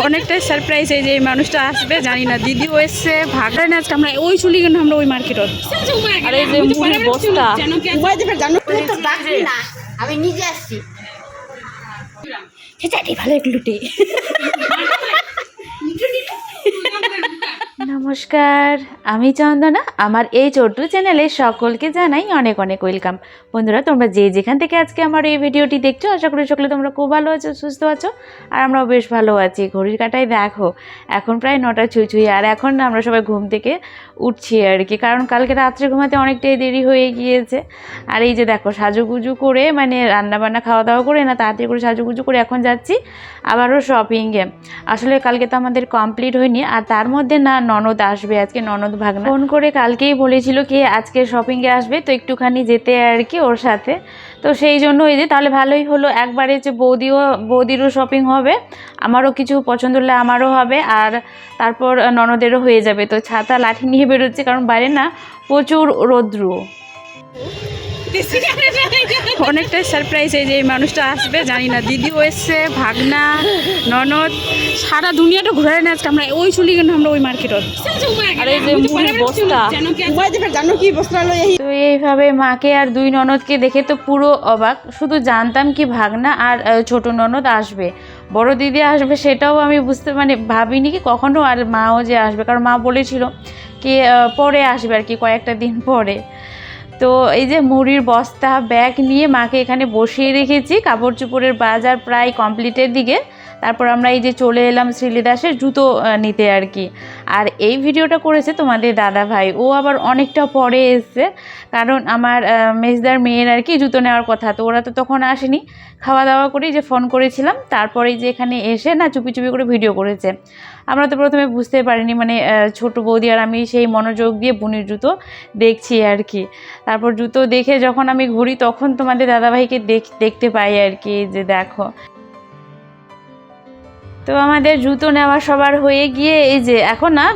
অনেকটাই সারপ্রাইজ এই যে এই মানুষটা আসবে জানি না। দিদিও এসছে ভাগড়া না আজকে আমরা ওই চলি কিন্তু আমরা ওই মার্কেটত। আর এই যে মুড়ির বস্তা আমি নিজে আসছি সেটাই ভালো একটুটে। নমস্কার, আমি চন্দনা। আমার এই ছোট্ট চ্যানেলে সকলকে জানাই অনেক অনেক ওয়েলকাম। বন্ধুরা, তোমরা যে যেখান থেকে আজকে আমার এই ভিডিওটি দেখছো, আশা করি সকলে তোমরা খুব ভালো আছো, সুস্থ আছো, আর আমরাও বেশ ভালো আছি। ঘড়ির কাঁটায় দেখো এখন প্রায় 9টা ছুঁই, আর এখন আমরা সবাই ঘুম থেকে উঠছি আর কি, কারণ কালকে রাত্রে ঘুমাতে অনেকটাই দেরি হয়ে গিয়েছে। আর এই যে দেখো সাজুগুজু করে, মানে রান্নাবান্না খাওয়া দাওয়া করে না, তাড়াতাড়ি করে সাজুগুজু করে এখন যাচ্ছি আবারও শপিংয়ে। আসলে কালকে তো আমাদের কমপ্লিট হয়নি, আর তার মধ্যে না ননদ আসবে আজকে, ননদ ভাগনা ফোন করে কালকেই বলেছিল কি আজকে শপিংয়ে আসবে, তো একটুখানি যেতে আর কি ওর সাথে। তো সেই জন্য এই যে তাহলে ভালোই হলো, একবারে যে বৌদিরও শপিং হবে, আমারও কিছু পছন্দ হলে আমারও হবে, আর তারপর ননদেরও হয়ে যাবে। তো ছাতা লাঠি নিয়ে বেরোচ্ছে, কারণ বাইরে না প্রচুর রৌদ্র। অনেকটাই সারপ্রাইজ এই যে এই মানুষটা আসবে জানি না। দিদিও এসছে, ভাগনা, ননদ, সারা দুনিয়াটা ঘুরে না আজকে আমরা ওই চলি কিন্তু আমরা ওই মার্কেটত। আর এই যে মুড়ির বস্তা, জানো কি বস্তা লই। তো এইভাবে মাকে আর দুই ননদকে দেখে তো পুরো অবাক। শুধু জানতাম কি ভাগনা আর ছোট ননদ আসবে, বড় দিদি আসবে সেটাও আমি ভাবিনি কি কখনো, আর মাও যে আসবে, কারণ মা বলেছিল কি পরে আসবে আর কি, কয়েকটা দিন পরে। তো এই যে মুড়ির বস্তা ব্যাগ নিয়ে মাকে এখানে বসিয়ে রেখেছি, কাপড় চোপড়ের বাজার প্রায় কমপ্লিটের দিকে। তারপর আমরা এই যে চলে এলাম শ্রীলেদাসের জুতো নিতে আর কি। আর এই ভিডিওটা করেছে তোমাদের দাদা ভাই, ও আবার অনেকটা পরে এসছে, কারণ আমার মেজদার মেয়ের আর কি জুতো নেওয়ার কথা, তো ওরা তো তখন আসেনি। খাওয়া দাওয়া করেই যে ফোন করেছিলাম, তারপরেই যে এখানে এসে না চুপি চুপি করে ভিডিও করেছে। আমরা তো প্রথমে বুঝতে পারিনি, ছোট বৌদি আর আমি সেই মনোযোগ দিয়ে বোনের জুতো দেখছি আর কি। তারপর জুতো দেখে যখন আমি ঘুরি, তখন তোমাদের দাদাভাইকে দেখতে পাই আর কি, যে দেখো। তো আমাদের জুতো নেওয়া সবার হয়ে গিয়ে এই যে এখন না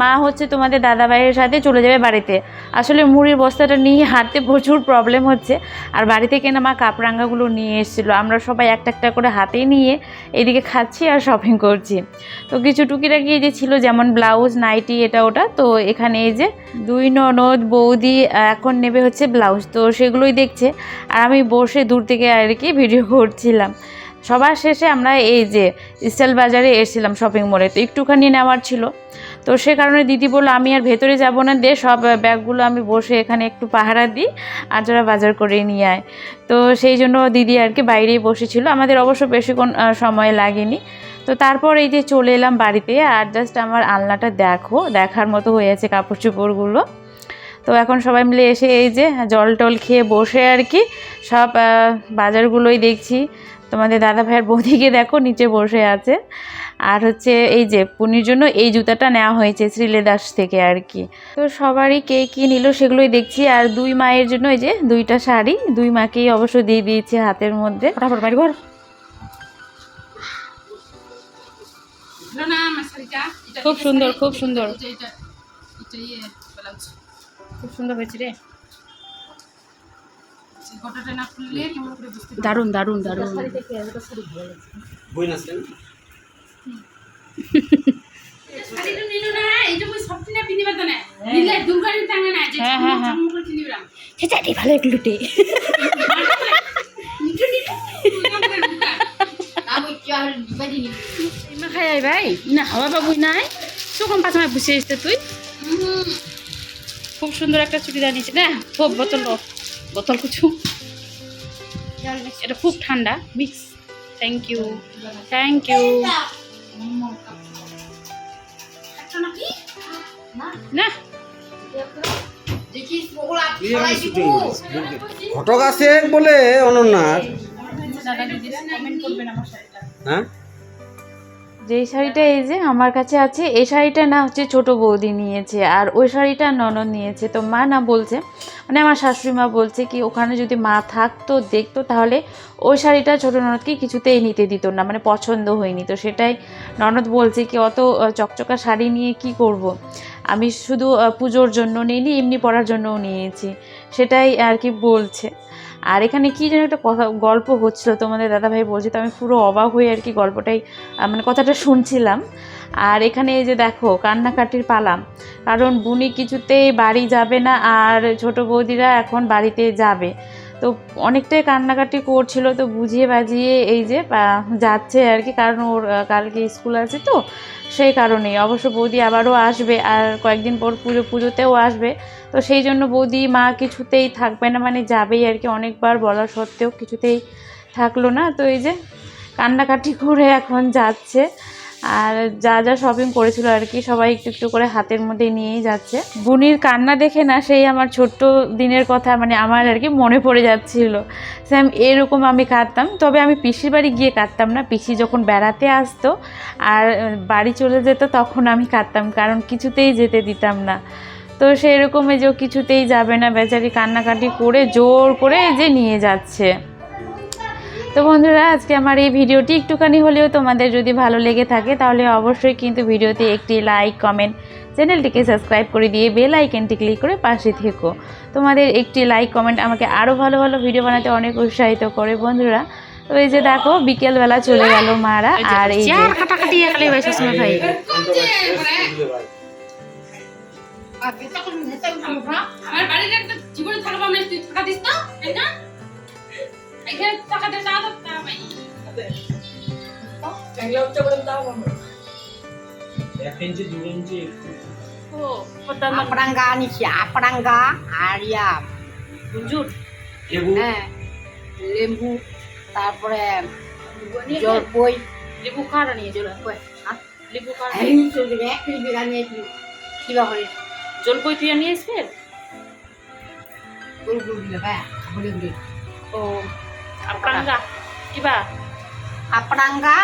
মা হচ্ছে তোমাদের দাদাভাইয়ের সাথে চলে যাবে বাড়িতে। আসলে মুড়ির বস্তাটা নিয়ে হাঁটতে প্রচুর প্রবলেম হচ্ছে, আর বাড়ি থেকে না মা কাপড়াঙ্গাগুলো নিয়ে এসেছিলো, আমরা সবাই একটা একটা করে হাতে নিয়ে এদিকে খাচ্ছি আর শপিং করছি। তো কিছু টুকিটাকি যে ছিল, যেমন ব্লাউজ, নাইটি, এটা ওটা। তো এখানে এই যে দুই ননদ বৌদি এখন নেবে হচ্ছে ব্লাউজ, তো সেগুলোই দেখছে, আর আমি বসে দূর থেকে আর কি ভিডিও করছিলাম। সবার শেষে আমরা এই যে স্টাইল বাজারে এসেছিলাম শপিং মলে, তো একটুখানি নেওয়ার ছিল, তো সে কারণে দিদি বললো আমি আর ভেতরে যাব না, দিয়ে সব ব্যাগগুলো আমি বসে এখানে একটু পাহারা দিই, আর যারা বাজার করে নিয়ে আয়। তো সেই জন্য দিদি আর কি বাইরেই বসেছিল, আমাদের অবশ্য বেশিক্ষণ সময় লাগেনি। তো তারপর এই যে চলে এলাম বাড়িতে, আর জাস্ট আমার আলনাটা দেখো, দেখার মতো হয়েছে কাপড় চোপড়গুলো। তো এখন সবাই মিলে এসে এই যে জল টল খেয়ে বসে আর কি সব বাজারগুলোই দেখছি। তোমাদের দাদা ভাইয়ের বৌদিকে দেখো নিচে বসে আছে, আর হচ্ছে এই যে পুনির জন্য এই জুতাটা নেওয়া হয়েছে শ্রীলেদাস থেকে আর কি। তো সবারই কে কী নিল সেগুলোই দেখছি, আর দুই মায়ের জন্য এই যে দুইটা শাড়ি, দুই মাকেই অবশ্য দিয়ে দিয়েছে হাতের মধ্যে। ফটাফট বাড়ি ঘর। খুব সুন্দর, খুব সুন্দর, খুব সুন্দর হয়েছে রে, দারুণ দারুণ দারুণ। সেটাই ভালো একটুটে। খাই আই ভাই না হাওয়া বাবুই নাই, তখন পাঁচমায় বসে এসছে তুই। খুব সুন্দর একটা চুড়িদার নিয়েছে না, খুব বোতল বোতল কিছু, এটা খুব ঠান্ডা mix. Thank you, thank you. না ঘটক আছে বলে অনন্যার, হ্যাঁ যেই শাড়িটা এই যে আমার কাছে আছে, এই শাড়িটা না হচ্ছে ছোট বৌদি নিয়েছে, আর ওই শাড়িটা ননদ নিয়েছে। তো মা না বলছে, আমার শাশুড়ি মা বলছে কি ওখানে যদি মা থাকতো দেখতো, তাহলে ওই শাড়িটা ছোটো ননদকে কিছুতেই নিতে দিত না, পছন্দ হয়নি। তো সেটাই ননদ বলছে কি অত চকচকা শাড়ি নিয়ে কি করব। আমি শুধু পুজোর জন্য নিইনি, এমনি পরার জন্যও নিয়েছি, সেটাই আর কি বলছে। আর এখানে কী যেন একটা কথা গল্প হচ্ছিল তোমাদের দাদাভাই বলছে, তো আমি পুরো অবাক হয়ে আর কি গল্পটাই মানে কথাটা শুনছিলাম। আর এখানে এই যে দেখো কান্নাকাটির পালা, কারণ বুনি কিছুতেই বাড়ি যাবে না আর ছোট বৌদিরা এখন বাড়িতে যাবে, তো অনেকটাই কান্নাকাটি করছিল, তো বুঝিয়ে বাজিয়ে এই যে যাচ্ছে আর কি, কারণ ওর কালকে স্কুল আছে তো সেই কারণেই। অবশ্য বৌদি আবারও আসবে আর কয়েকদিন পর পুজোতেও আসবে, তো সেই জন্য বৌদি মা কিছুতেই থাকবে না, মানে যাবেই আর কি, অনেকবার বলা সত্ত্বেও কিছুতেই থাকলো না। তো এই যে কান্নাকাটি করে এখন যাচ্ছে, আর যা যা শপিং করেছিল আর কি সবাই একটু একটু করে হাতের মধ্যে নিয়েই যাচ্ছে। বুনির কান্না দেখে না সেই আমার ছোট্ট দিনের কথা মানে আমার আর কি মনে পড়ে যাচ্ছিল, সেম এরকম আমি কাঁদতাম, তবে আমি পিসির বাড়ি গিয়ে কাঁদতাম না, পিসি যখন বেড়াতে আসতো আর বাড়ি চলে যেত তখন আমি কাঁদতাম, কারণ কিছুতেই যেতে দিতাম না। তো সেই রকমই যে কিছুতেই যাবে না, বেচারি কান্নাকাটি করে জোর করে যে নিয়ে যাচ্ছে। তো বন্ধুরা, আজকে আমার এই ভিডিওটি একটুখানি হলেও তোমাদের যদি ভালো লেগে থাকে তাহলে অবশ্যই কিন্তু ভিডিওতে একটি লাইক, কমেন্ট, চ্যানেলটিকে সাবস্ক্রাইব করে দিয়ে বেল আইকনটি ক্লিক করে পাশে থেকো। তোমাদের একটি লাইক, কমেন্ট আমাকে আরও ভালো ভালো ভিডিও বানাতে অনেক উৎসাহিত করে বন্ধুরা। তো এই যে দেখো বিকেলবেলা চলে গেল মারা, আর এই যে কাটাকাটি একালে ভাই সবসময় ভাই আমার বাড়ির একটা জীবনে থাকবো আমি তুই টাকা দিস না তাই না এখানে টাকা দে না তো ভাই এগুলো হচ্ছে বলে দাও বন্ধু 1 ইঞ্চি 2 ইঞ্চি ও পতা না আপরাঙ্গা নিছি, আপরাঙ্গা আর ইয়া গুঞ্জুর লেবু হ্যাঁ লেবু, তারপরে জলপই, লেবু কাটা নিয়ে জলপই লেবু কাটা এই চলবে এক কেজি বিঘা নিয়ে কিবা করে জলপই তুই নিয়ে এসে গুড় দিলে ভাই বলে দিলে ও আপনারা কিবা আপরাঙ্গা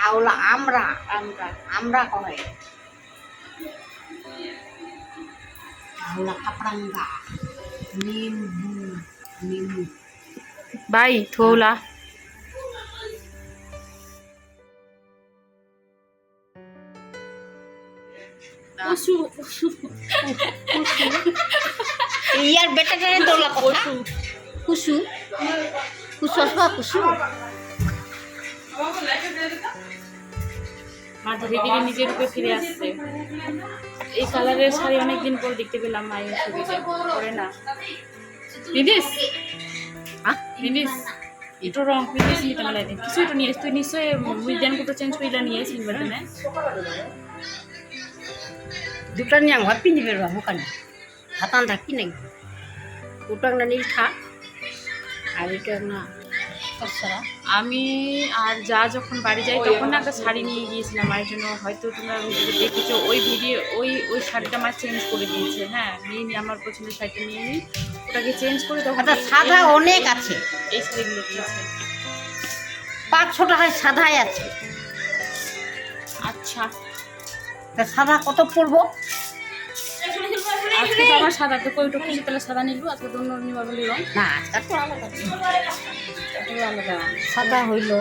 আওলা আমরা আমরা আমরা কয় আওলা আপরাঙ্গা নিম্বু ভাই থোলা কুসু ইয়ার বেটাটা দোলা কুসু কুসু কুসু আসবা কুসু মা ধীরে ধীরে নিজের রূপে ফিরে আসছে। এই কালারের শাড়ি অনেকদিন পর দেখতে পেলাম মায়ের ছবিতে পরে না দিদিস দিদিস একটু রং পিঁধিস নিতে মেলা দিন কিছু একটু নিয়ে তুই নিশ্চয়ই উইজান কুটো চেঞ্জ করিলা নিয়ে সিলভার না দুটা নিয়ে ঘর পিন্ধি বেরবা ওখানে হাতান থাকি নাই দুটো না নিয়ে খা আর এটা না আমি আর যা যখন বাড়ি যাই তখন না একটা শাড়ি নিয়ে গিয়েছিলাম মায়ের জন্য, হয়তো তোমরা দেখেছো ওই ভিডিও ওই শাড়িটা মা চেঞ্জ করে দিয়েছে। হ্যাঁ নিয়ে নিয়ে আমার পছন্দের শাড়িটা নিয়ে নিই, ওটাকে চেঞ্জ করে তখন সাদা অনেক আছে, এই শাড়িগুলো দিয়েছে। 500 টাকায় সাদাই আছে। আচ্ছা তা সাদা কত পড়বো? আজকে তো আমার সাদা তো কইটো খুশি তাহলে সাদা নিব, আজকে তো অন্য নিবার বলি রং না আজকাল তো আলাদা আলাদা সাদা হইলো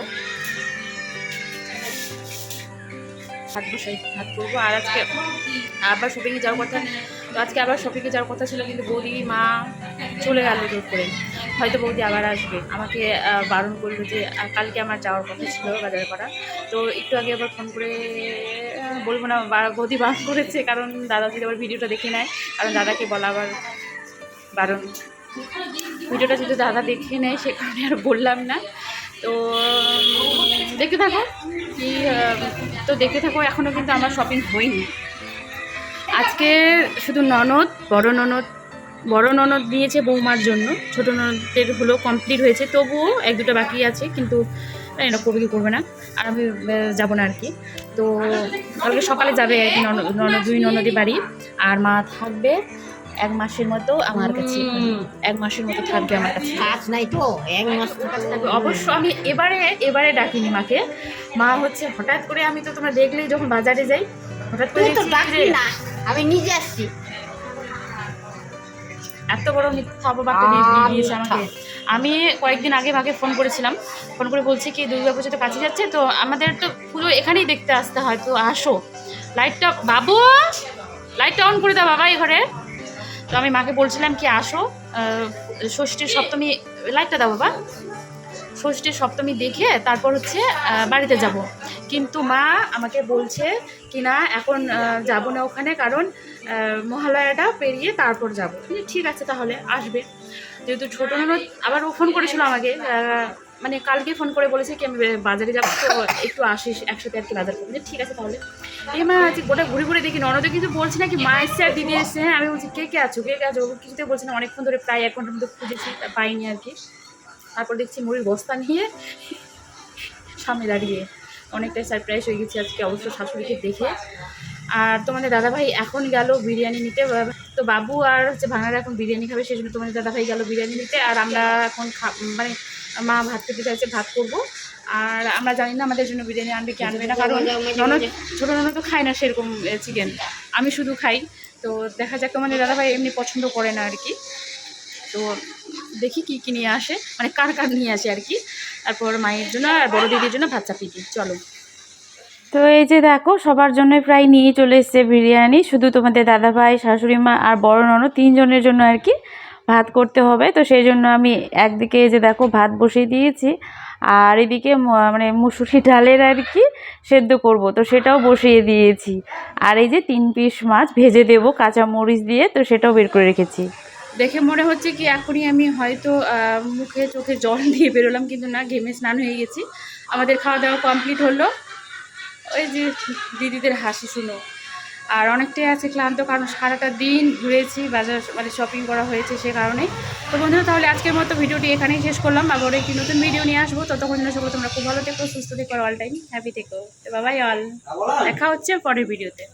হাত বসাই হাত করবো। আর আজকে আবার শপিংয়ে যাওয়ার কথা, তো আজকে আবার শপিংয়ে যাওয়ার কথা ছিল কিন্তু বৌদি মা চলে গেল জোর করে, হয়তো বৌদি আবার আসবে। আমাকে বারণ করলো যে কালকে আমার যাওয়ার কথা ছিল বাজারে করা, তো একটু আগে আবার ফোন করে বলবো না বৌদি বারণ করেছে, কারণ দাদা যদি আবার ভিডিওটা দেখে নেয়, কারণ দাদাকে বলা আবার বারণ, ভিডিওটা যদি দাদা দেখে নেয় সে কারণে আর বললাম না। তো দেখতে থাকো কি তো দেখতে থাকো, এখনও কিন্তু আমার শপিং হয়নি। আজকে শুধু ননদ বড় ননদ দিয়েছে বৌমার জন্য, ছোটো ননদের হলো কমপ্লিট হয়েছে, তবুও 1-2টা বাকি আছে, কিন্তু এটা করবে কি করবে না, আর আমি যাবো না আর কি। তো কালকে সকালে যাবে আর কি দুই ননদি বাড়ি, আর মা থাকবে 1 মাসের মতো আমার কাছে, 1 মাসের মতো থাকবে আমার কাছে। কাজ নাই তো 1 মাস থাকবে অবশ্য। আমি এবারে ডাকিনি মাকে, মা হচ্ছে হঠাৎ করে, আমি তো তোমরা দেখলেই যখন বাজারে যাই হঠাৎ করে তো ডাকবি না, আমি নিজে আসছি। এত বড় মিথ্যা অপবাদটা দিয়ে দিয়েছে আমাকে। আমি কয়েকদিন আগে মাকে ফোন করেছিলাম, ফোন করে বলছি কি দুর্গা পুজো তো কাছে যাচ্ছে, তো আমাদের তো পুজো এখানেই দেখতে আসতে হয়, তো আসো, লাইটটা বাবু লাইটটা অন করে দাও বাবা এই ঘরে। তো আমি মাকে বলছিলাম কি আসো, ষষ্ঠী সপ্তমী লাইটটা দাও বাবা, ষষ্ঠী সপ্তমী দেখে তারপর হচ্ছে বাড়িতে যাব। কিন্তু মা আমাকে বলছে কি না এখন যাব না ওখানে, কারণ মহালয়াটা পেরিয়ে তারপর যাব। ঠিক আছে তাহলে আসবে, যেহেতু ছোটো ননদ আবার ও ফোন করেছিল আমাকে, মানে কালকে ফোন করে বলেছে কি আমি বাজারে যাবো, তো একটু আসিস একসাথে আর কি বাজার করবো। ঠিক আছে তাহলে। এই মা আজকে গোটা ঘুরে ঘুরে দেখি ননদও কিন্তু বলছি না কি মা এসছে আর দিদি এসছে। হ্যাঁ আমি বলছি কে কে আছো কে কে আছো, কিছুতে বলছি না, অনেকক্ষণ ধরে প্রায় 1 ঘন্টার মধ্যে খুঁজেছি, পাইনি আর কি। তারপর দেখছি মুড়ির বস্তা নিয়ে সামনে দাঁড়িয়ে, অনেকটাই সারপ্রাইজ হয়ে গেছি আজকে অবশ্য শাশুড়িকে দেখে। আর তোমাদের দাদাভাই এখন গেল বিরিয়ানি নিতে, তো বাবু আর হচ্ছে ভাঙারা এখন বিরিয়ানি খাবে, সেই জন্য তোমাদের দাদাভাই গেল বিরিয়ানি নিতে। আর আমরা এখন মানে মা ভাত খেতে চাইছে, ভাত করবো। আর আমরা জানি না আমাদের জন্য বিরিয়ানি আনবে কি আনবে না, কারণ ননদ ছোটো ননদ তো খায় না সেরকম চিকেন, আমি শুধু খাই। তো দেখা যাক, তোমাদের দাদাভাই এমনি পছন্দ করে না আর কি। তো দেখি কী কী নিয়ে আসে, মানে কার কার নিয়ে আসে আর কি। তারপর মায়ের জন্য আর বড় দিদির জন্য ভাত চাপিয়ে দিই, চলো। তো এই যে দেখো সবার জন্য প্রায় নিয়ে চলে এসছে বিরিয়ানি, শুধু তোমাদের দাদাভাই, শাশুড়ি মা আর বড় ননদ 3 জনের জন্য আর কি ভাত করতে হবে। তো সেই জন্য আমি একদিকে এই যে দেখো ভাত বসিয়ে দিয়েছি, আর এদিকে মানে মুসুরি ডালের আর কি সেদ্ধ করব, তো সেটাও বসিয়ে দিয়েছি। আর এই যে 3 পিস মাছ ভেজে দেবো কাঁচা মরিচ দিয়ে, তো সেটাও বের করে রেখেছি। দেখে মনে হচ্ছে কি এখনই আমি হয়তো মুখে চোখে জল দিয়ে বেরোলাম, কিন্তু না, ঘেমে স্নান হয়ে গেছি। আমাদের খাওয়া দাওয়া কমপ্লিট হলো, ওই যে দিদিদের হাসি শুনো। আর অনেকটাই আছে ক্লান্ত, কারণ সারাটা দিন ঘুরেছি, বাজার মানে শপিং করা হয়েছে সে কারণে। তো বন্ধুরা তাহলে আজকের মতো ভিডিওটি এখানেই শেষ করলাম, আবার একটি নতুন ভিডিও নিয়ে আসবো। ততক্ষণ জন্য সকলে তোমরা খুব ভালো থেকো, সুস্থ থেকো, অল টাইম হ্যাপি থেকো। তো বাবাই অল, দেখা হচ্ছে পরের ভিডিওতে।